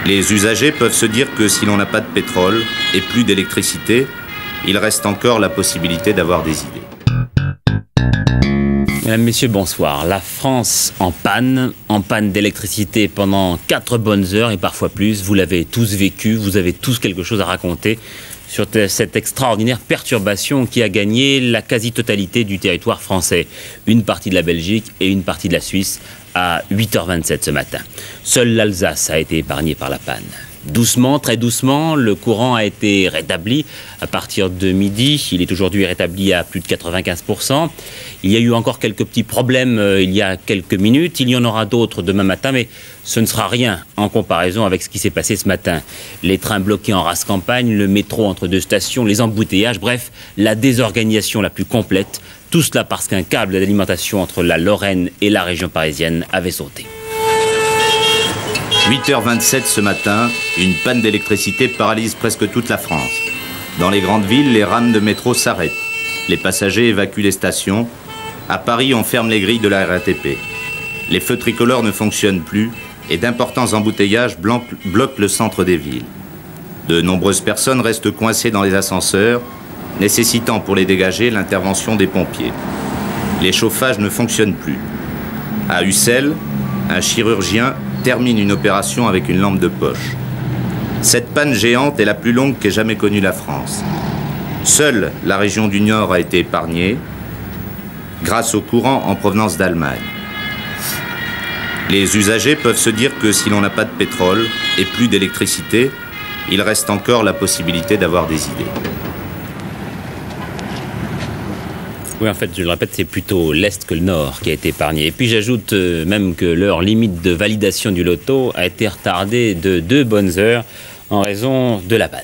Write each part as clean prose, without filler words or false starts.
Les usagers peuvent se dire que si l'on n'a pas de pétrole et plus d'électricité, il reste encore la possibilité d'avoir des idées. Mesdames, Messieurs, bonsoir. La France en panne d'électricité pendant 4 bonnes heures et parfois plus. Vous l'avez tous vécu, vous avez tous quelque chose à raconter sur cette extraordinaire perturbation qui a gagné la quasi-totalité du territoire français. Une partie de la Belgique et une partie de la Suisse à 8h27 ce matin. Seule l'Alsace a été épargnée par la panne. Doucement, très doucement, le courant a été rétabli à partir de midi. Il est aujourd'hui rétabli à plus de 95%. Il y a eu encore quelques petits problèmes il y a quelques minutes. Il y en aura d'autres demain matin, mais ce ne sera rien en comparaison avec ce qui s'est passé ce matin. Les trains bloqués en rase campagne, le métro entre 2 stations, les embouteillages, bref, la désorganisation la plus complète. Tout cela parce qu'un câble d'alimentation entre la Lorraine et la région parisienne avait sauté. 8h27 ce matin, une panne d'électricité paralyse presque toute la France. Dans les grandes villes, les rames de métro s'arrêtent. Les passagers évacuent les stations. À Paris, on ferme les grilles de la RATP. Les feux tricolores ne fonctionnent plus et d'importants embouteillages bloquent le centre des villes. De nombreuses personnes restent coincées dans les ascenseurs, nécessitant pour les dégager l'intervention des pompiers. Les chauffages ne fonctionnent plus. À Ussel, un chirurgien termine une opération avec une lampe de poche. Cette panne géante est la plus longue qu'ait jamais connue la France. Seule la région du Nord a été épargnée grâce au courant en provenance d'Allemagne. Les usagers peuvent se dire que si l'on n'a pas de pétrole et plus d'électricité, il reste encore la possibilité d'avoir des idées. Oui, en fait, je le répète, c'est plutôt l'Est que le Nord qui a été épargné. Et puis j'ajoute même que l'heure limite de validation du loto a été retardée de 2 bonnes heures en raison de la panne.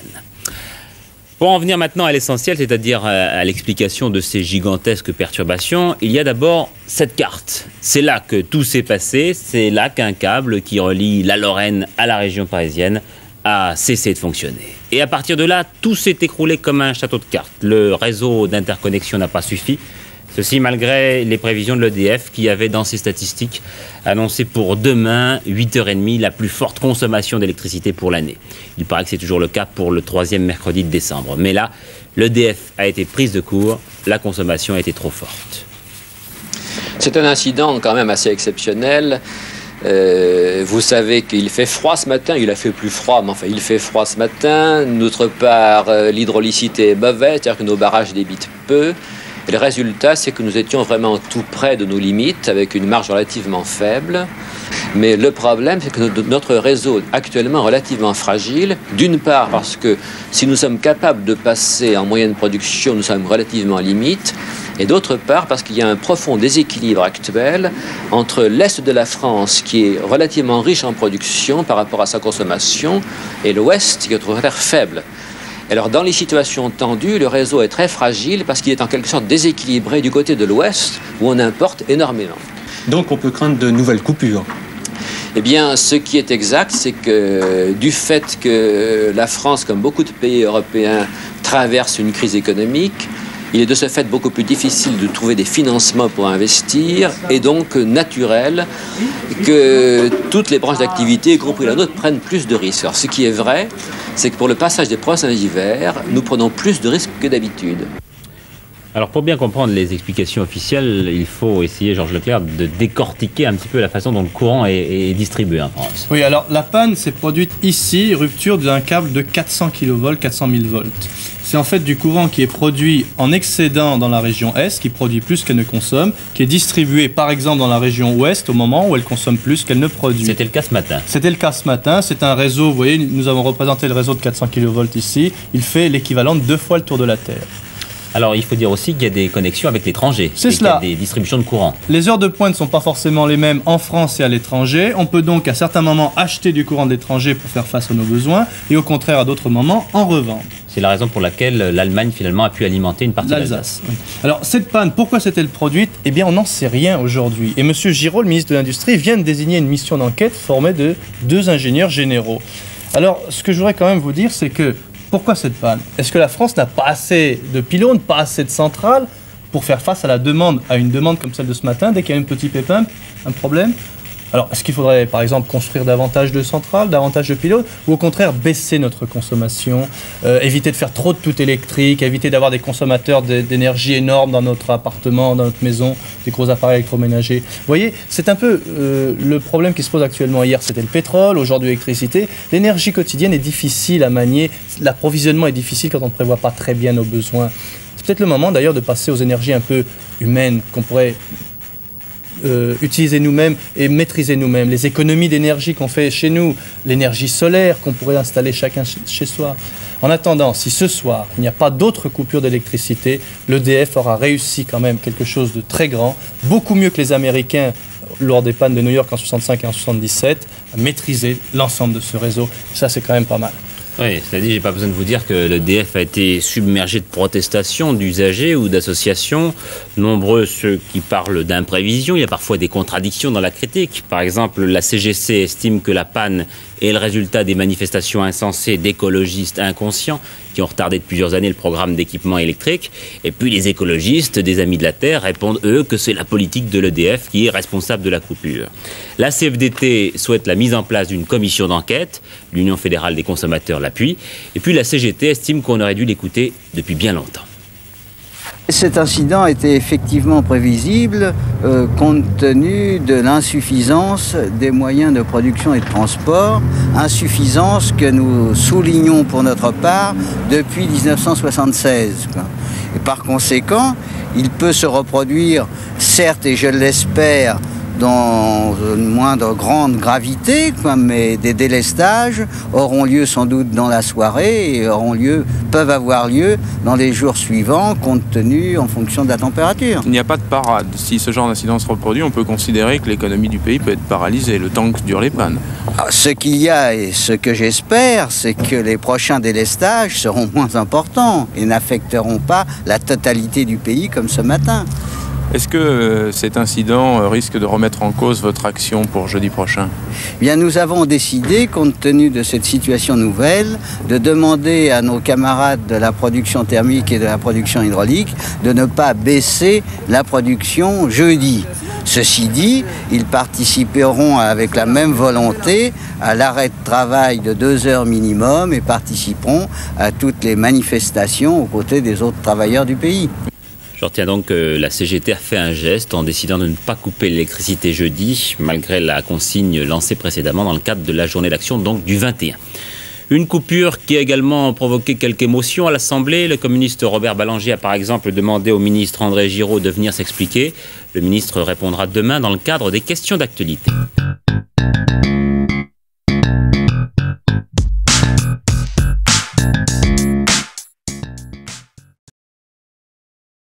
Pour en venir maintenant à l'essentiel, c'est-à-dire à l'explication de ces gigantesques perturbations, il y a d'abord cette carte. C'est là que tout s'est passé, c'est là qu'un câble qui relie la Lorraine à la région parisienne a cessé de fonctionner. Et à partir de là, tout s'est écroulé comme un château de cartes. Le réseau d'interconnexion n'a pas suffi. Ceci malgré les prévisions de l'EDF qui avait dans ses statistiques annoncé pour demain, 8h30, la plus forte consommation d'électricité pour l'année. Il paraît que c'est toujours le cas pour le 3e mercredi de décembre. Mais là, l'EDF a été prise de court, la consommation a été trop forte. C'est un incident quand même assez exceptionnel. Vous savez qu'il fait froid ce matin, il a fait plus froid, mais enfin il fait froid ce matin. D'autre part, l'hydraulicité est mauvaise, c'est-à-dire que nos barrages débitent peu. Et le résultat, c'est que nous étions vraiment tout près de nos limites, avec une marge relativement faible. Mais le problème, c'est que notre réseau est actuellement relativement fragile. D'une part, parce que si nous sommes capables de passer en moyenne production, nous sommes relativement à limite. Et d'autre part, parce qu'il y a un profond déséquilibre actuel entre l'Est de la France, qui est relativement riche en production par rapport à sa consommation, et l'Ouest, qui est au contraire faible. Alors, dans les situations tendues, le réseau est très fragile parce qu'il est en quelque sorte déséquilibré du côté de l'Ouest, où on importe énormément. Donc, on peut craindre de nouvelles coupures. Eh bien, ce qui est exact, c'est que du fait que la France, comme beaucoup de pays européens, traverse une crise économique, il est de ce fait beaucoup plus difficile de trouver des financements pour investir et donc naturel que toutes les branches d'activité, y compris la nôtre, prennent plus de risques. Alors, ce qui est vrai, c'est que pour le passage des prochains hivers, nous prenons plus de risques que d'habitude. Alors pour bien comprendre les explications officielles, il faut essayer, Georges Leclerc, de décortiquer un petit peu la façon dont le courant est distribué en France. Oui, alors la panne s'est produite ici, rupture d'un câble de 400 kV, 400 000 volts. C'est en fait du courant qui est produit en excédent dans la région Est, qui produit plus qu'elle ne consomme, qui est distribué par exemple dans la région Ouest au moment où elle consomme plus qu'elle ne produit. C'était le cas ce matin. C'était le cas ce matin. C'est un réseau, vous voyez, nous avons représenté le réseau de 400 kV ici. Il fait l'équivalent de 2 fois le tour de la Terre. Alors, il faut dire aussi qu'il y a des connexions avec l'étranger. C'est cela. Il y a des distributions de courant. Les heures de pointe ne sont pas forcément les mêmes en France et à l'étranger. On peut donc à certains moments acheter du courant de l'étranger pour faire face à nos besoins et au contraire à d'autres moments en revendre. C'est la raison pour laquelle l'Allemagne finalement a pu alimenter une partie de l'Alsace. Oui. Alors cette panne, pourquoi s'est-elle produite? Eh bien on n'en sait rien aujourd'hui. Et M. Giraud, le ministre de l'Industrie, vient de désigner une mission d'enquête formée de 2 ingénieurs généraux. Alors ce que je voudrais quand même vous dire, c'est que pourquoi cette panne? Est-ce que la France n'a pas assez de pylônes, pas assez de centrales pour faire face à la demande, à une demande comme celle de ce matin, dès qu'il y a un petit pépin, un problème? Alors, est-ce qu'il faudrait, par exemple, construire davantage de centrales, davantage de pylônes, ou au contraire baisser notre consommation, éviter de faire trop de tout électrique, éviter d'avoir des consommateurs d'énergie énormes dans notre appartement, dans notre maison, des gros appareils électroménagers. Vous voyez, c'est un peu le problème qui se pose actuellement. Hier, c'était le pétrole, aujourd'hui, l'électricité. L'énergie quotidienne est difficile à manier, l'approvisionnement est difficile quand on ne prévoit pas très bien nos besoins. C'est peut-être le moment, d'ailleurs, de passer aux énergies un peu humaines, qu'on pourrait utiliser nous-mêmes et maîtriser nous-mêmes, les économies d'énergie qu'on fait chez nous, l'énergie solaire qu'on pourrait installer chacun chez soi. En attendant, si ce soir, il n'y a pas d'autres coupures d'électricité, l'EDF aura réussi quand même quelque chose de très grand, beaucoup mieux que les Américains lors des pannes de New York en 65 et en 77, à maîtriser l'ensemble de ce réseau. Ça, c'est quand même pas mal. Oui, c'est-à-dire, j'ai pas besoin de vous dire que l'EDF a été submergé de protestations d'usagers ou d'associations. Nombreux ceux qui parlent d'imprévision. Il y a parfois des contradictions dans la critique. Par exemple, la CGC estime que la panne est le résultat des manifestations insensées d'écologistes inconscients qui ont retardé de plusieurs années le programme d'équipement électrique. Et puis les écologistes, des Amis de la Terre, répondent eux que c'est la politique de l'EDF qui est responsable de la coupure. La CFDT souhaite la mise en place d'une commission d'enquête. L'Union fédérale des consommateurs l'appuie. Et puis la CGT estime qu'on aurait dû l'écouter depuis bien longtemps. Cet incident était effectivement prévisible compte tenu de l'insuffisance des moyens de production et de transport, insuffisance que nous soulignons pour notre part depuis 1976. Et par conséquent, il peut se reproduire, certes, et je l'espère, dans une moindre grande gravité, mais des délestages auront lieu sans doute dans la soirée et peuvent avoir lieu dans les jours suivants, compte tenu en fonction de la température. Il n'y a pas de parade. Si ce genre d'incident se reproduit, on peut considérer que l'économie du pays peut être paralysée le temps que durent les pannes. Alors, ce qu'il y a et ce que j'espère, c'est que les prochains délestages seront moins importants et n'affecteront pas la totalité du pays comme ce matin. Est-ce que cet incident risque de remettre en cause votre action pour jeudi prochain ? Bien, nous avons décidé, compte tenu de cette situation nouvelle, de demander à nos camarades de la production thermique et de la production hydraulique de ne pas baisser la production jeudi. Ceci dit, ils participeront avec la même volonté à l'arrêt de travail de 2 heures minimum et participeront à toutes les manifestations aux côtés des autres travailleurs du pays. Je retiens donc que la CGT a fait un geste en décidant de ne pas couper l'électricité jeudi, malgré la consigne lancée précédemment dans le cadre de la journée d'action donc du 21. Une coupure qui a également provoqué quelques émotions à l'Assemblée. Le communiste Robert Ballanger a par exemple demandé au ministre André Giraud de venir s'expliquer. Le ministre répondra demain dans le cadre des questions d'actualité.